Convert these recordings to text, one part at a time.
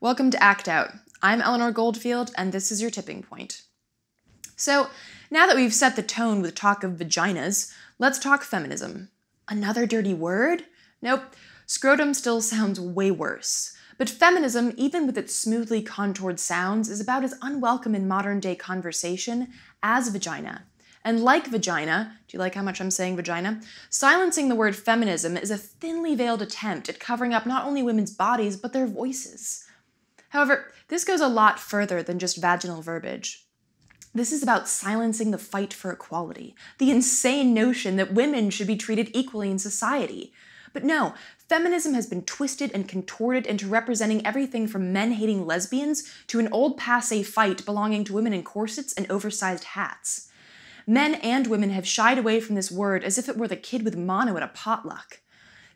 Welcome to Act Out. I'm Eleanor Goldfield, and this is your tipping point. So, now that we've set the tone with talk of vaginas, let's talk feminism. Another dirty word? Nope, scrotum still sounds way worse. But feminism, even with its smoothly contoured sounds, is about as unwelcome in modern-day conversation as vagina. And like vagina, do you like how much I'm saying vagina? Silencing the word feminism is a thinly veiled attempt at covering up not only women's bodies, but their voices. However, this goes a lot further than just vaginal verbiage. This is about silencing the fight for equality, the insane notion that women should be treated equally in society. But no, feminism has been twisted and contorted into representing everything from men-hating lesbians to an old passé fight belonging to women in corsets and oversized hats. Men and women have shied away from this word as if it were the kid with mono at a potluck.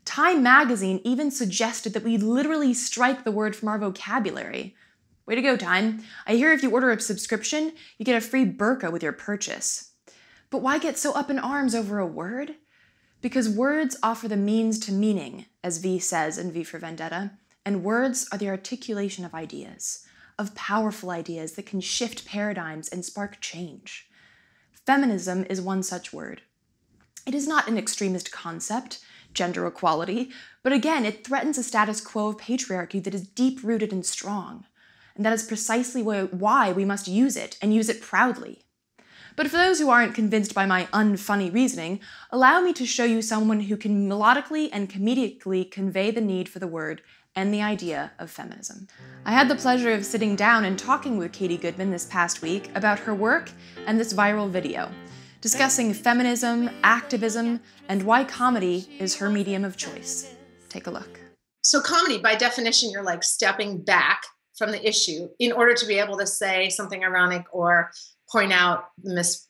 Time magazine even suggested that we literally strike the word from our vocabulary. Way to go, Time. I hear if you order a subscription, you get a free burqa with your purchase. But why get so up in arms over a word? Because words offer the means to meaning, as V says in V for Vendetta, and words are the articulation of ideas, of powerful ideas that can shift paradigms and spark change. Feminism is one such word. It is not an extremist concept, gender equality, but again, it threatens a status quo of patriarchy that is deep-rooted and strong. And that is precisely why we must use it, and use it proudly. But for those who aren't convinced by my unfunny reasoning, allow me to show you someone who can melodically and comedically convey the need for the word and the idea of feminism. I had the pleasure of sitting down and talking with Katie Goodman this past week about her work and this viral video, discussing feminism, activism, and why comedy is her medium of choice. Take a look. So comedy, by definition, you're like stepping back from the issue in order to be able to say something ironic or point out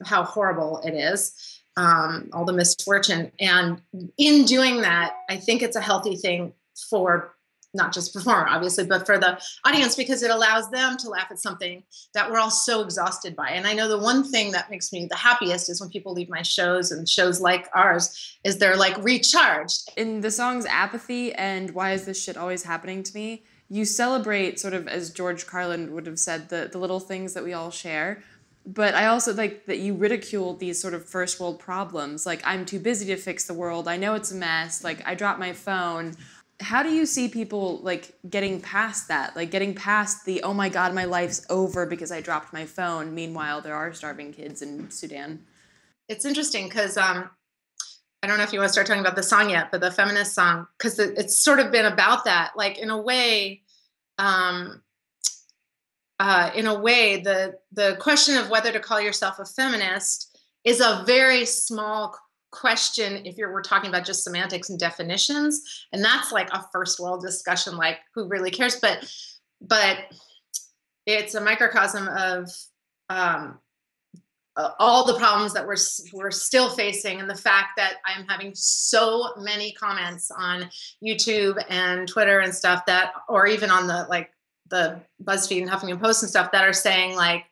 how horrible it is, all the misfortune. And in doing that, I think it's a healthy thing for not just the performer, obviously, but for the audience, because it allows them to laugh at something that we're all so exhausted by. And I know the one thing that makes me the happiest is when people leave my shows, and shows like ours, is they're like recharged. In the songs Apathy and Why Is This Shit Always Happening to Me, you celebrate, sort of as George Carlin would have said, the little things that we all share. But I also like that you ridicule these sort of first world problems. Like, I'm too busy to fix the world. I know it's a mess. Like, I dropped my phone. How do you see people, like, getting past that? Like, getting past the, oh my God, my life's over because I dropped my phone. Meanwhile, there are starving kids in Sudan. It's interesting because I don't know if you want to start talking about the song yet, but the feminist song, because it's sort of been about that. Like, in a way, the question of whether to call yourself a feminist is a very small question if we're talking about just semantics and definitions, and that's like a first world discussion, like who really cares, but it's a microcosm of all the problems that we're still facing, and the fact that I'm having so many comments on YouTube and Twitter and stuff that, or even on the BuzzFeed and Huffington Post and stuff, that are saying like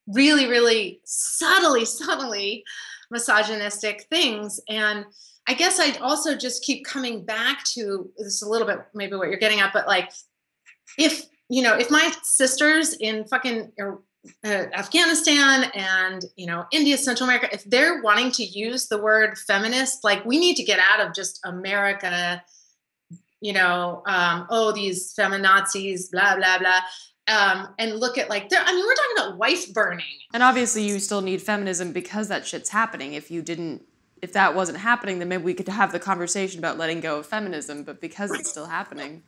really, really subtly misogynistic things. And I guess I'd also just keep coming back to this a little bit, maybe what you're getting at, but like, if my sisters in fucking Afghanistan and, India, Central America, if they're wanting to use the word feminist, like, we need to get out of just America, these feminazis, blah, blah, blah. And look at we're talking about wife burning. And obviously you still need feminism because that shit's happening. If that wasn't happening, then maybe we could have the conversation about letting go of feminism, but because it's still happening.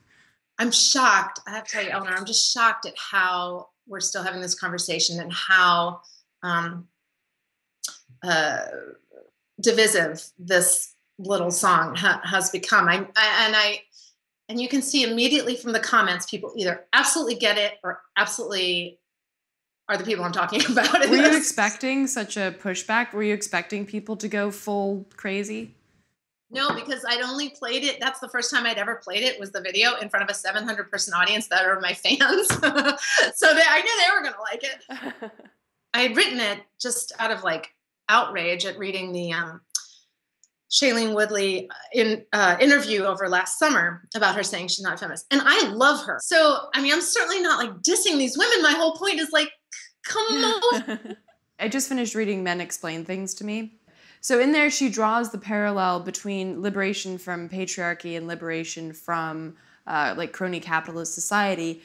I'm shocked. I have to tell you, Eleanor, I'm just shocked at how we're still having this conversation and how divisive this little song has become. And you can see immediately from the comments, people either absolutely get it or absolutely are the people I'm talking about. Were you expecting such a pushback? Were you expecting people to go full crazy? No, because I'd only played it. That's the first time I'd ever played it, was the video in front of a 700-person audience that are my fans. So I knew they were going to like it. I had written it just out of outrage at reading the Shailene Woodley in interview over last summer about her saying she's not a feminist. And I love her. So, I mean, I'm certainly not like dissing these women. My whole point is like, come on. I just finished reading Men Explain Things to Me. So in there, she draws the parallel between liberation from patriarchy and liberation from like crony capitalist society.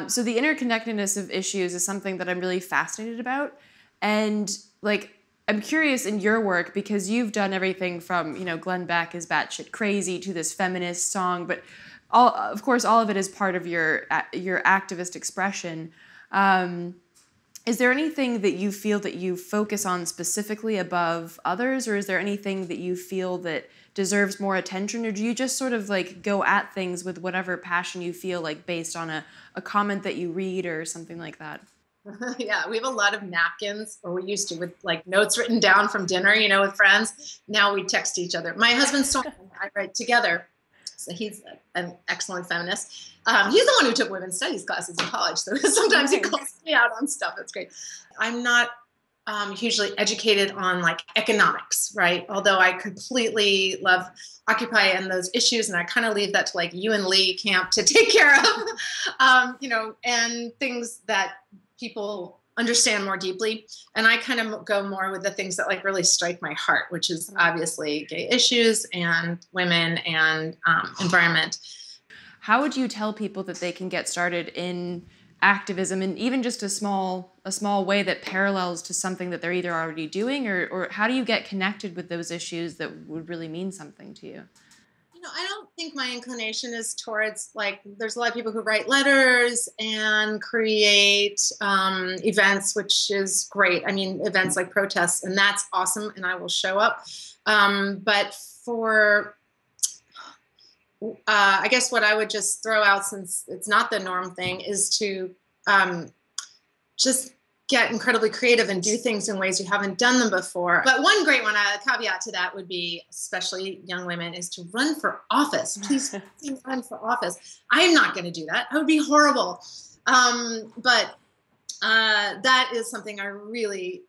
So the interconnectedness of issues is something that I'm really fascinated about. And like, I'm curious in your work because you've done everything from, you know, Glenn Beck is batshit crazy to this feminist song, but of course, all of it is part of your activist expression. Is there anything that you feel that you focus on specifically above others, or is there anything that you feel that deserves more attention, or do you just sort of like go at things with whatever passion you feel like based on a comment that you read or something like that? Yeah, we have a lot of napkins, or we used to, with like notes written down from dinner, you know, with friends. Now we text each other. My husband's and I write together. So he's an excellent feminist. He's the one who took women's studies classes in college. So sometimes he calls me out on stuff. That's great. I'm not hugely educated on like economics, right? Although I completely love Occupy and those issues. And I kind of leave that to like you and Lee camp to take care of, you know, and things that people understand more deeply. And I kind of go more with the things that like really strike my heart, which is obviously gay issues and women and environment. How would you tell people that they can get started in activism in even just a small way that parallels to something that they're either already doing, or how do you get connected with those issues that would really mean something to you? You know, I don't think my inclination is towards like, there's a lot of people who write letters and create events, which is great. I mean, events like protests, and that's awesome, and I will show up. But for, I guess what I would just throw out, since it's not the norm thing, is to just get incredibly creative and do things in ways you haven't done them before. But one great one, a caveat to that would be, especially young women, is to run for office. Please run for office. I'm not going to do that. That would be horrible. But that is something I really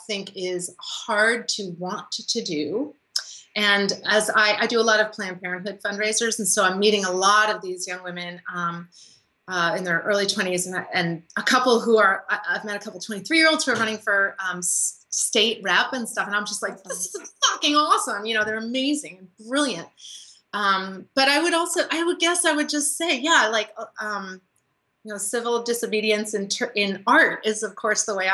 think is hard to want to do. And as I do a lot of Planned Parenthood fundraisers, and so I'm meeting a lot of these young women in their early 20s, and a couple who are, I've met a couple 23-year-olds who are running for state rep and stuff. And I'm just like, this is fucking awesome. You know, they're amazing and brilliant. But I would just say, yeah, like, you know, civil disobedience in art is, of course, the way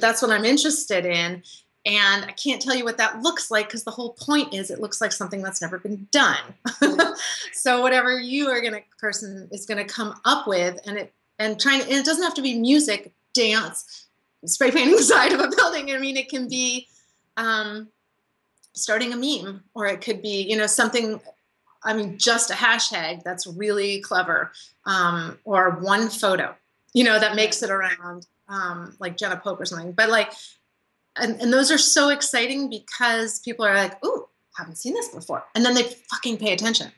that's what I'm interested in. And I can't tell you what that looks like, because the whole point is it looks like something that's never been done. So whatever person is going to come up with, and it doesn't have to be music, dance, spray painting the side of a building. I mean, it can be starting a meme, or it could be, you know, something, I mean, just a hashtag that's really clever, or one photo, you know, that makes it around, like Jenna Pope or something. But like, and those are so exciting because people are like, ooh, haven't seen this before. And then they fucking pay attention.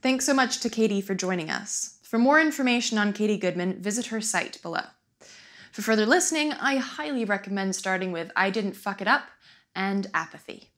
Thanks so much to Katie for joining us. For more information on Katie Goodman, visit her site below. For further listening, I highly recommend starting with I Didn't Fuck It Up and Apathy.